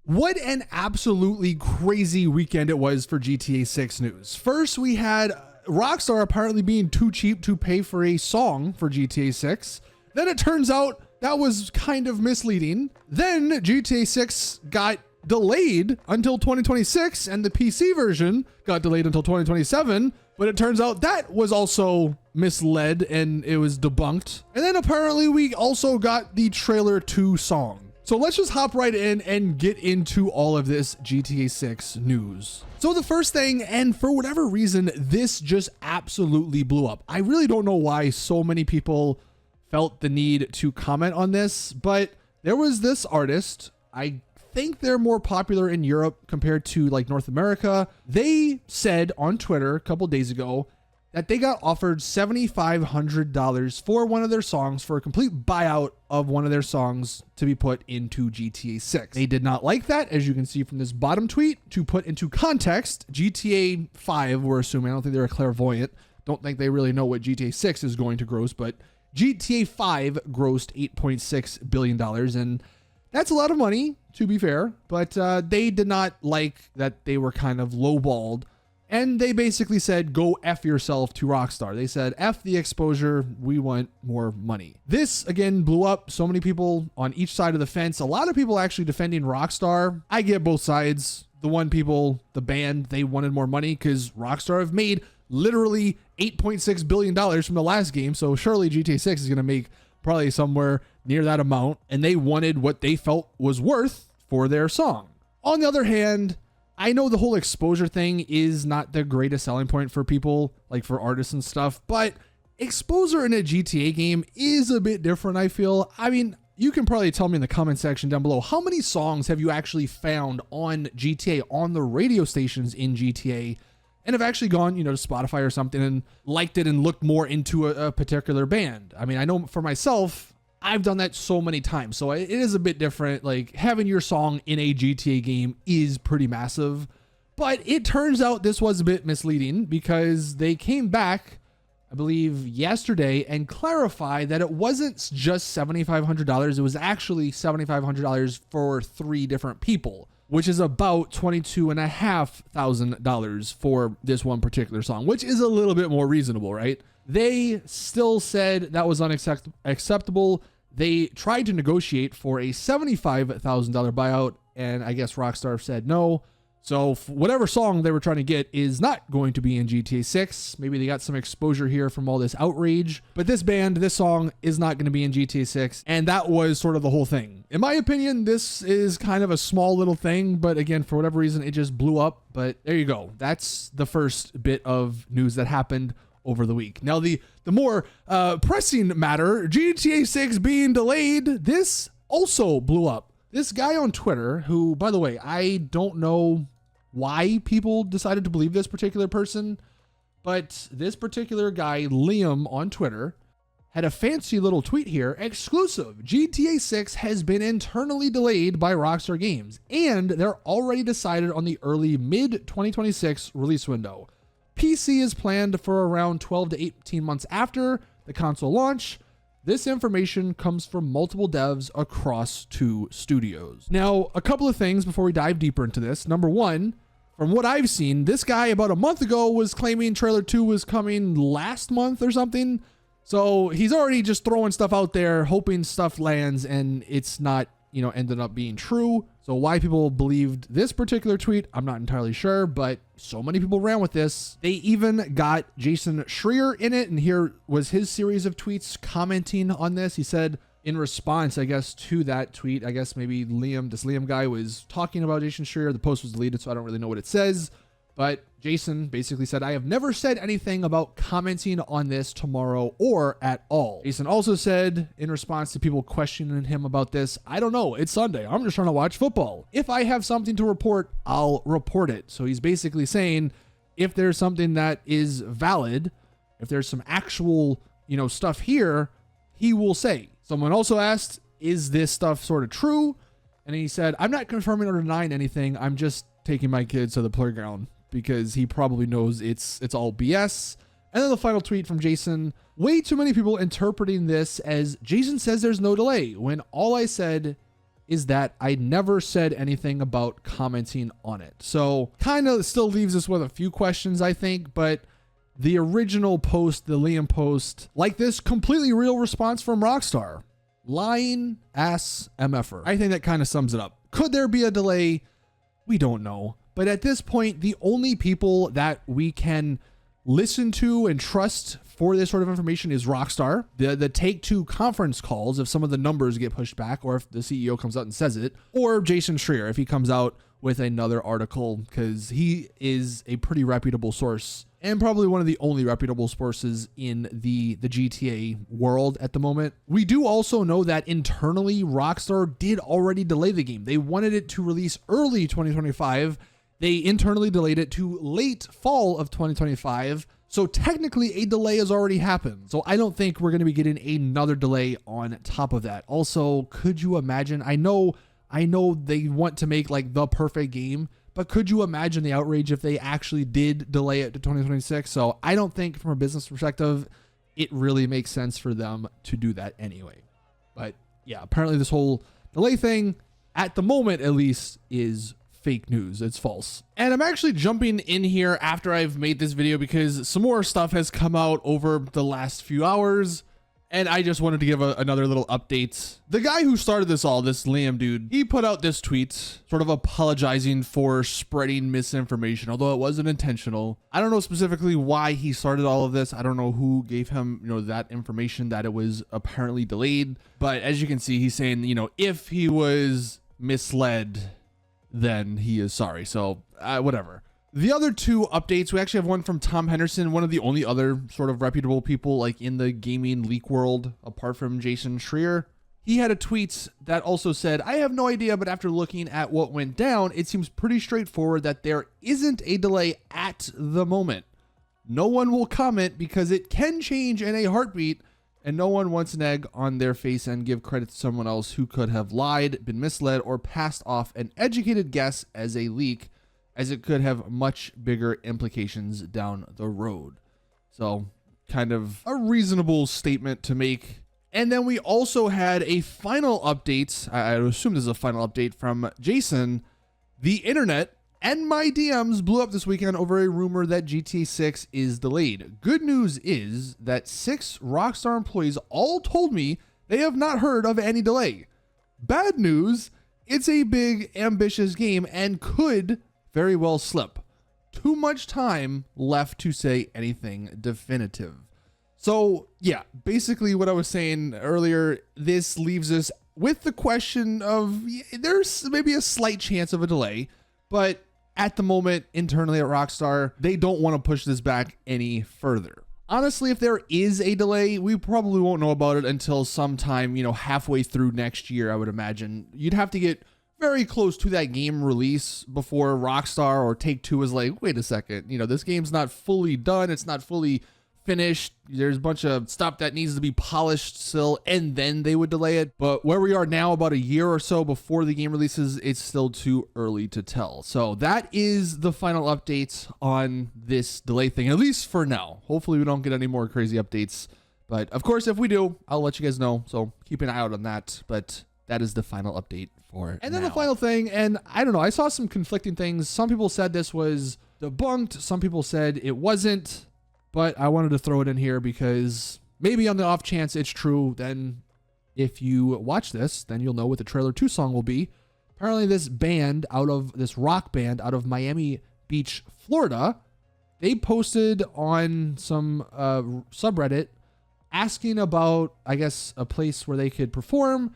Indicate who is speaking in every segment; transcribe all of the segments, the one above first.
Speaker 1: What an absolutely crazy weekend it was for GTA 6 news. First, we had Rockstar apparently being too cheap to pay for a song for GTA 6. Then it turns out that was kind of misleading. Then GTA 6 got delayed until 2026 and the PC version got delayed until 2027. But it turns out that was also misled and it was debunked. And then apparently we also got the trailer 2 song. So let's just hop right in and get into all of this GTA 6 news. So the first thing, and for whatever reason, this just absolutely blew up. I really don't know why so many people felt the need to comment on this, but there was this artist. I think they're more popular in Europe compared to like North America. They said on Twitter a couple days ago that they got offered $7,500 for one of their songs, for a complete buyout of one of their songs to be put into GTA 6. They did not like that, as you can see from this bottom tweet. To put into context, GTA 5, we're assuming, I don't think they're clairvoyant, don't think they really know what GTA 6 is going to gross, but GTA 5 grossed $8.6 billion, and that's a lot of money, to be fair, but they did not like that they were kind of lowballed. And they basically said, go F yourself to Rockstar. They said, F the exposure, we want more money. This, again, blew up. So many people on each side of the fence. A lot of people actually defending Rockstar. I get both sides. The one people, the band, they wanted more money because Rockstar have made literally $8.6 billion from the last game. So surely GTA 6 is going to make probably somewhere near that amount. And they wanted what they felt was worth for their song. On the other hand, I know the whole exposure thing is not the greatest selling point for people, like for artists and stuff, but exposure in a GTA game is a bit different, I feel. I mean, you can probably tell me in the comment section down below, how many songs have you actually found on GTA, on the radio stations in GTA, and have actually gone, to Spotify or something and liked it and looked more into a particular band? I mean, I know for myself, I've done that so many times, so it is a bit different. Like, having your song in a GTA game is pretty massive, but it turns out this was a bit misleading because they came back, I believe yesterday, and clarified that it wasn't just $7,500. It was actually $7,500 for 3 different people, which is about $22,500 for this one particular song, which is a little bit more reasonable, right? They still said that was unacceptable. They tried to negotiate for a $75,000 buyout, and I guess Rockstar said no. So whatever song they were trying to get is not going to be in GTA 6. Maybe they got some exposure here from all this outrage, but this band, this song is not going to be in GTA 6, and that was sort of the whole thing. In my opinion, this is kind of a small little thing, but again, for whatever reason, it just blew up. But there you go. That's the first bit of news that happened over the week. Now, the more pressing matter, GTA 6 being delayed, this also blew up. This guy on Twitter, who, by the way, I don't know why people decided to believe this particular person, but this particular guy, Liam, on Twitter, had a fancy little tweet here. Exclusive: GTA 6 has been internally delayed by Rockstar Games, and they're already decided on the early mid-2026 release window. PC is planned for around 12 to 18 months after the console launch. This information comes from multiple devs across 2 studios. Now, a couple of things before we dive deeper into this. Number one, from what I've seen, this guy about a month ago was claiming trailer 2 was coming last month or something. So he's already just throwing stuff out there, hoping stuff lands, and it's not, ended up being true. So why people believed this particular tweet, I'm not entirely sure, but so many people ran with this. They even got Jason Schreier in it, and here was his series of tweets commenting on this. He said in response, I guess, to that tweet, I guess maybe this Liam guy was talking about Jason Schreier. The post was deleted, so I don't really know what it says. But Jason basically said, I have never said anything about commenting on this tomorrow or at all. Jason also said, in response to people questioning him about this, I don't know, it's Sunday. I'm just trying to watch football. If I have something to report, I'll report it. So he's basically saying, if there's something that is valid, if there's some actual, stuff here, he will say. Someone also asked, is this stuff sort of true? And he said, I'm not confirming or denying anything. I'm just taking my kids to the playground, because he probably knows it's all BS. And then the final tweet from Jason, way too many people interpreting this as Jason says there's no delay, when all I said is that I never said anything about commenting on it. So kind of still leaves us with a few questions, I think, but the original post, the Liam post, like this completely real response from Rockstar. Lying ass MFer. I think that kind of sums it up. Could there be a delay? We don't know. But at this point, the only people that we can listen to and trust for this sort of information is Rockstar. The Take-Two conference calls, if some of the numbers get pushed back, or if the CEO comes out and says it, or Jason Schreier, if he comes out with another article, because he is a pretty reputable source and probably one of the only reputable sources in the GTA world at the moment. We do also know that internally, Rockstar did already delay the game. They wanted it to release early 2025. They internally delayed it to late fall of 2025. So technically a delay has already happened. So I don't think we're going to be getting another delay on top of that. Also, could you imagine? I know they want to make like the perfect game, but could you imagine the outrage if they actually did delay it to 2026? So I don't think from a business perspective, it really makes sense for them to do that anyway. But yeah, apparently this whole delay thing at the moment, at least, is fake news. It's false. And I'm actually jumping in here after I've made this video because some more stuff has come out over the last few hours. And I just wanted to give another little update. The guy who started this all, this Liam dude, he put out this tweet sort of apologizing for spreading misinformation, although it wasn't intentional. I don't know specifically why he started all of this. I don't know who gave him, that information that it was apparently delayed. But as you can see, he's saying, if he was misled, then he is sorry. So whatever. The other two updates, we actually have one from Tom Henderson, one of the only other sort of reputable people like in the gaming leak world, apart from Jason Schreier. He had a tweet that also said, I have no idea, but after looking at what went down, it seems pretty straightforward that there isn't a delay at the moment. No one will comment because it can change in a heartbeat, and no one wants an egg on their face and give credit to someone else who could have lied, been misled, or passed off an educated guess as a leak, as it could have much bigger implications down the road. So kind of a reasonable statement to make. And then we also had a final update. I assume this is a final update from Jason. The internet and my DMs blew up this weekend over a rumor that GTA 6 is delayed. Good news is that 6 Rockstar employees all told me they have not heard of any delay. Bad news, it's a big, ambitious game and could very well slip. Too much time left to say anything definitive. So yeah, basically what I was saying earlier, this leaves us with the question of there's maybe a slight chance of a delay, but at the moment internally at Rockstar, they don't want to push this back any further. Honestly, if there is a delay, we probably won't know about it until sometime, halfway through next year, I would imagine. You'd have to get very close to that game release before Rockstar or Take-Two is like, wait a second, this game's not fully done. It's not fully finished. There's a bunch of stuff that needs to be polished still, and then they would delay it. But where we are now, about a year or so before the game releases, it's still too early to tell. So that is the final update on this delay thing, at least for now. Hopefully we don't get any more crazy updates. But of course, if we do, I'll let you guys know. So keep an eye out on that. But that is the final update for it. And then the final thing, and I don't know, I saw some conflicting things. Some people said this was debunked. Some people said it wasn't. But I wanted to throw it in here because maybe on the off chance it's true, then if you watch this, then you'll know what the trailer 2 song will be. Apparently this rock band out of Miami Beach, Florida, they posted on some subreddit asking about, I guess, a place where they could perform.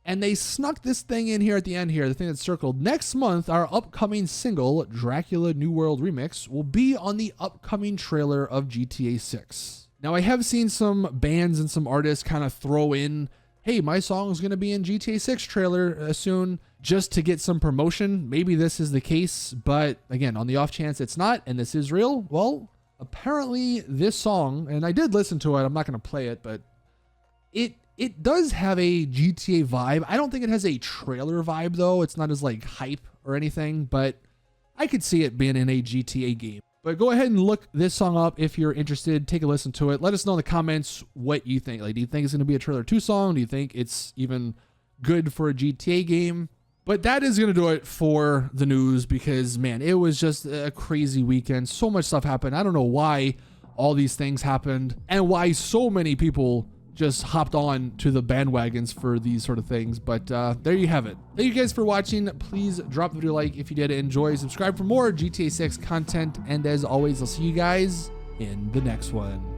Speaker 1: And they snuck this thing in here at the end here, the thing that's circled. Next month, our upcoming single, Dracula New World Remix, will be on the upcoming trailer of GTA 6. Now, I have seen some bands and some artists kind of throw in, hey, my song is going to be in GTA 6 trailer soon, just to get some promotion. Maybe this is the case, but again, on the off chance it's not, and this is real, well, apparently this song, and I did listen to it, I'm not going to play it, but it does have a GTA vibe. I don't think it has a trailer vibe, though. It's not as, hype or anything, but I could see it being in a GTA game. But go ahead and look this song up if you're interested. Take a listen to it. Let us know in the comments what you think. Do you think it's going to be a trailer 2 song? Do you think it's even good for a GTA game. But that is going to do it for the news because, man, it was just a crazy weekend. So much stuff happened. I don't know why all these things happened and why so many people just hopped on to the bandwagons for these sort of things. But there you have it. Thank you guys for watching. Please drop the video a like if you did enjoy. Subscribe for more GTA 6 content. And as always, I'll see you guys in the next one.